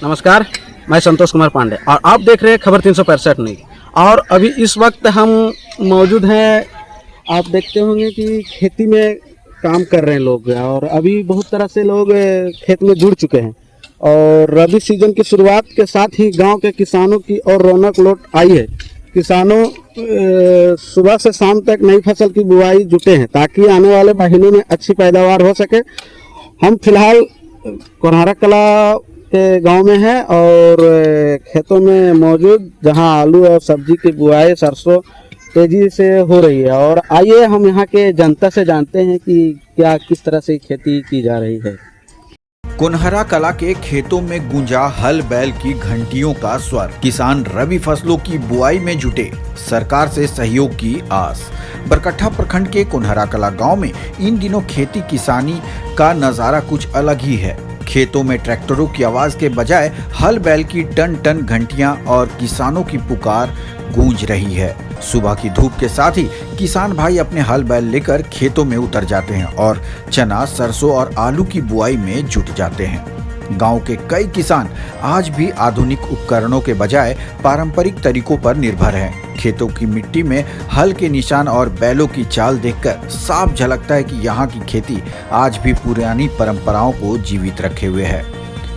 नमस्कार, मैं संतोष कुमार पांडे और आप देख रहे हैं खबर 365 न्यूज़। और अभी इस वक्त हम मौजूद हैं, आप देखते होंगे कि खेती में काम कर रहे हैं लोग और अभी बहुत तरह से लोग खेत में जुड़ चुके हैं। और रबी सीजन की शुरुआत के साथ ही गांव के किसानों की और रौनक लौट आई है। किसानों सुबह से शाम तक नई फसल की बुआई जुटे हैं ताकि आने वाले महीनों में अच्छी पैदावार हो सके। हम फिलहाल कोन्हारा कला के गांव में है और खेतों में मौजूद, जहां आलू और सब्जी की बुआई सरसों तेजी से हो रही है। और आइए हम यहां के जनता से जानते हैं कि क्या किस तरह से खेती की जा रही है। कोन्हारा कला के खेतों में गूंजा हल बैल की घंटियों का स्वर। किसान रबी फसलों की बुआई में जुटे, सरकार से सहयोग की आस। बरकट्ठा प्रखंड के कोन्हारा कला गांव में इन दिनों खेती किसानी का नजारा कुछ अलग ही है। खेतों में ट्रैक्टरों की आवाज के बजाय हल बैल की टन टन घंटियां और किसानों की पुकार गूंज रही है। सुबह की धूप के साथ ही किसान भाई अपने हल बैल लेकर खेतों में उतर जाते हैं और चना, सरसों और आलू की बुआई में जुट जाते हैं। गांव के कई किसान आज भी आधुनिक उपकरणों के बजाय पारंपरिक तरीकों पर निर्भर हैं। खेतों की मिट्टी में हल के निशान और बैलों की चाल देखकर साफ झलकता है कि यहाँ की खेती आज भी पुरानी परंपराओं को जीवित रखे हुए है।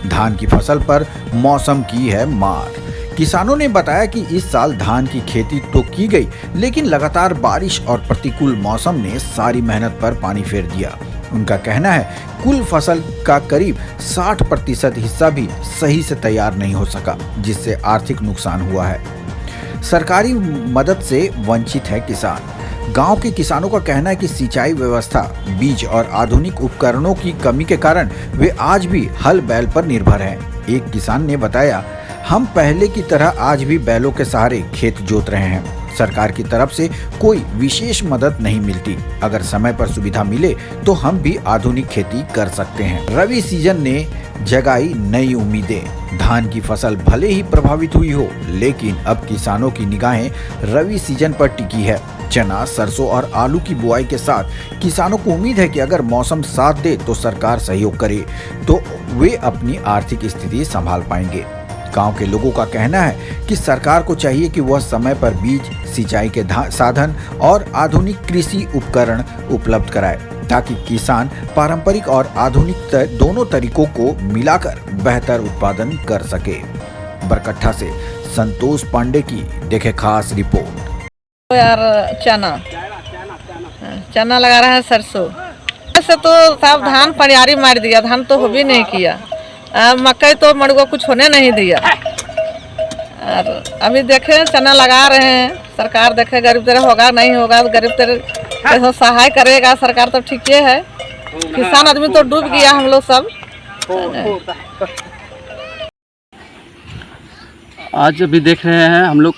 धान की फसल पर मौसम की है मार। किसानों ने बताया कि इस साल धान की खेती तो की गई, लेकिन लगातार बारिश और प्रतिकूल मौसम ने सारी मेहनत पर पानी फेर दिया। उनका कहना है कुल फसल का करीब 60% हिस्सा भी सही से तैयार नहीं हो सका, जिससे आर्थिक नुकसान हुआ है। सरकारी मदद से वंचित है किसान। गांव के किसानों का कहना है कि सिंचाई व्यवस्था, बीज और आधुनिक उपकरणों की कमी के कारण वे आज भी हल बैल पर निर्भर हैं। एक किसान ने बताया, हम पहले की तरह आज भी बैलों के सहारे खेत जोत रहे हैं। सरकार की तरफ से कोई विशेष मदद नहीं मिलती। अगर समय पर सुविधा मिले तो हम भी आधुनिक खेती कर सकते हैं। रबी सीजन ने जगाई नई उम्मीदें। धान की फसल भले ही प्रभावित हुई हो, लेकिन अब किसानों की निगाहें रबी सीजन पर टिकी है। चना, सरसों और आलू की बुआई के साथ किसानों को उम्मीद है कि अगर मौसम साथ दे तो सरकार सहयोग करे तो वे अपनी आर्थिक स्थिति संभाल पाएंगे। गांव के लोगों का कहना है कि सरकार को चाहिए कि वह समय पर बीज, सिंचाई के साधन और आधुनिक कृषि उपकरण उपलब्ध कराए, ताकि किसान पारंपरिक और आधुनिक दोनों तरीकों को मिलाकर बेहतर उत्पादन कर सके। बरकट्ठा से संतोष पांडे की देखे खास रिपोर्ट। यार चना लगा रहा है, सरसों से तो साहब धान परियारी मार दिया, धान तो हो भी नहीं किया। मकई तो मड़ुआ कुछ होने नहीं दिया। और अभी देखे चना लगा रहे हैं, सरकार देखे गरीब तरह होगा नहीं होगा, गरीब तरह सहाय करेगा सरकार तो ठीक है। किसान आदमी तो डूब गया हम लोग सब। आज अभी देख रहे हैं हम लोग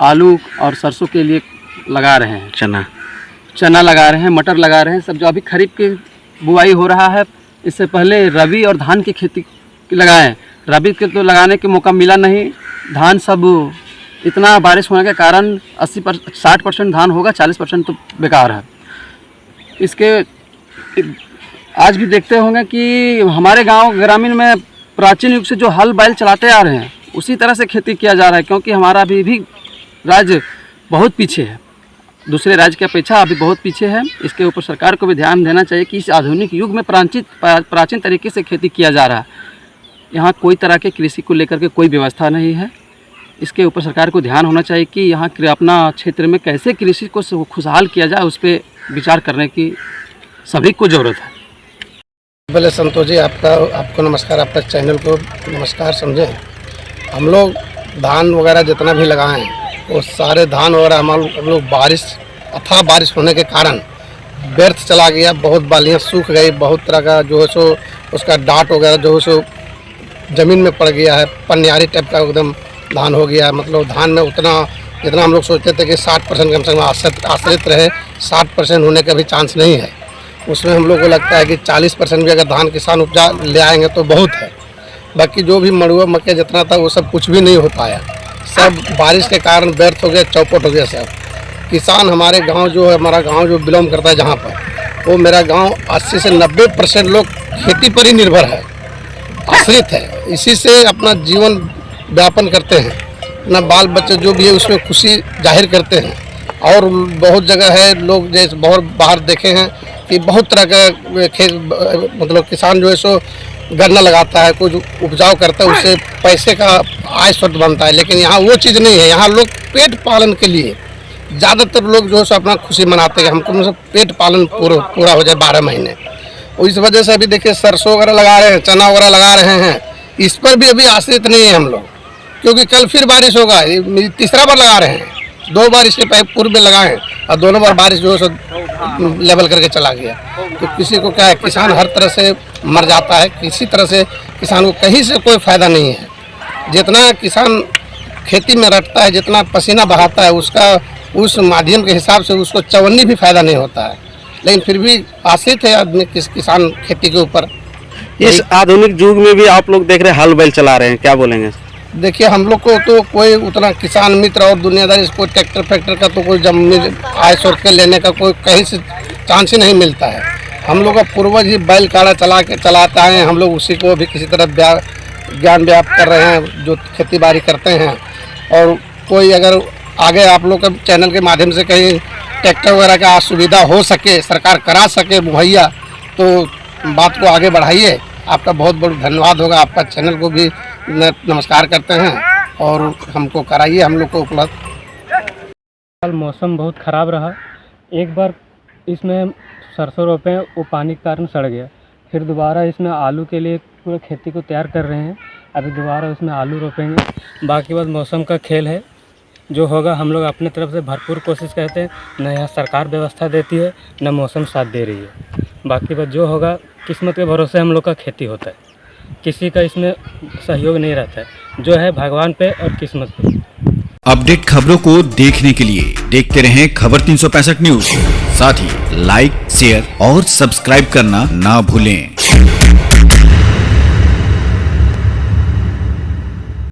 आलू और सरसों के लिए लगा रहे हैं, चना लगा रहे हैं, मटर लगा रहे हैं, सब जो अभी खरीफ की बुआई हो रहा है। इससे पहले रबी और धान की खेती लगाएं। रबी के तो लगाने के मौका मिला नहीं। धान सब इतना बारिश होने के कारण 60% धान होगा, 40% तो बेकार है। इसके आज भी देखते होंगे कि हमारे गांव ग्रामीण में प्राचीन युग से जो हल बैल चलाते आ रहे हैं उसी तरह से खेती किया जा रहा है, क्योंकि हमारा अभी भी राज्य बहुत पीछे है, दूसरे राज्य की अपेक्षा अभी बहुत पीछे है। इसके ऊपर सरकार को भी ध्यान देना चाहिए कि इस आधुनिक युग में प्राचीन तरीके से खेती किया जा रहा है। यहाँ कोई तरह के कृषि को लेकर के कोई व्यवस्था नहीं है। इसके ऊपर सरकार को ध्यान होना चाहिए कि यहाँ अपना क्षेत्र में कैसे कृषि को खुशहाल किया जाए, उस पर विचार करने की सभी को ज़रूरत है। पहले संतोष जी आपको नमस्कार, आपका चैनल को नमस्कार समझें। हम लोग धान वगैरह जितना भी लगाएं वो सारे धान वगैरह हम लोग अथाह बारिश होने के कारण व्यर्थ चला गया। बहुत बालियाँ सूख गई, बहुत तरह का जो है सो उसका डाट वगैरह जो है सो ज़मीन में पड़ गया है, पनियारी टाइप का एकदम धान हो गया। मतलब धान में उतना जितना हम लोग सोचते थे कि 60% कम से कम आश्रित रहे, 60% होने का भी चांस नहीं है। उसमें हम लोग को लगता है कि 40% भी अगर धान किसान उपजा ले आएंगे तो बहुत है। बाकी जो भी मड़ुआ मक्के जितना था वो सब कुछ भी नहीं हो पाया, सब बारिश के कारण व्यर्थ हो गया, चौपट हो गया सब। किसान हमारे गांव जो है, हमारा गांव जो बिलोंग करता है जहां पर, वो मेरा गांव 80 से 90% लोग खेती पर ही निर्भर है। आश्रित है, इसी से अपना जीवन व्यापन करते हैं, अपना बाल बच्चे जो भी है उसमें खुशी जाहिर करते हैं। और बहुत जगह है लोग जैसे बहुत बाहर देखे हैं कि बहुत तरह का खेत मतलब किसान जो है सो गन्ना लगाता है, कुछ उपजाऊ करता है, उससे पैसे का आय स्रोत बनता है। लेकिन यहाँ वो चीज़ नहीं है, यहाँ लोग पेट पालन के लिए ज़्यादातर लोग जो है सो अपना खुशी मनाते हैं, हमको मतलब पेट पालन पूरा हो जाए 12 महीने। और इस वजह से अभी देखिए सरसों वगैरह लगा रहे हैं, चना वगैरह लगा रहे हैं, इस पर भी अभी आश्रित नहीं है हम लोग, क्योंकि कल फिर बारिश होगा। ये तीसरा बार लगा रहे हैं, 2 बार इसके पूर्व में लगाए हैं और दोनों बार बारिश जो है सो लेवल करके चला गया। तो किसी को क्या है, किसान हर तरह से मर जाता है, किसी तरह से किसान को कहीं से कोई फ़ायदा नहीं है। जितना किसान खेती में रटता है, जितना पसीना बहाता है, उसका उस माध्यम के हिसाब से उसको चवन्नी भी फ़ायदा नहीं होता है। लेकिन फिर भी आश्रित है आदमी किसान खेती के ऊपर। इस आधुनिक युग में भी आप लोग देख रहे हैं हल बैल चला रहे हैं, क्या बोलेंगे? देखिए हम लोग को तो कोई उतना किसान मित्र और दुनियादारी कोई ट्रैक्टर फैक्टर का तो कोई जमीन आय स्रोत के लेने का कोई कहीं से चांस ही नहीं मिलता है। हम लोग का पूर्वज ही बैल काड़ा चलाते आए हैं, हम लोग उसी को भी किसी तरह ज्ञान व्याप्त कर रहे हैं जो खेती बाड़ी करते हैं। और कोई अगर आगे आप लोग के चैनल के माध्यम से कहीं ट्रैक्टर वगैरह का सुविधा हो सके, सरकार करा सके मुहैया, तो बात को आगे बढ़ाइए। आपका बहुत बहुत धन्यवाद होगा, आपका चैनल को भी नमस्कार करते हैं और हमको कराइए हम लोग को उपलब्ध। कल मौसम बहुत ख़राब रहा, एक बार इसमें सरसों रोपे वो पानी के कारण सड़ गया, फिर दोबारा इसमें आलू के लिए पूरा खेती को तैयार कर रहे हैं, अभी दोबारा इसमें आलू रोपेंगे। बाकी बात मौसम का खेल है, जो होगा हम लोग अपने तरफ से भरपूर कोशिश करते हैं, न यहाँ सरकार व्यवस्था देती है न मौसम साथ दे रही है। बाकी बात जो होगा किस्मत के भरोसे हम लोग का खेती होता है, किसी का इसमें सहयोग नहीं रहता है, जो है भगवान पे और किस्मत पे। अपडेट खबरों को देखने के लिए देखते रहें खबर 365 न्यूज। साथ ही लाइक, शेयर और सब्सक्राइब करना ना भूलें।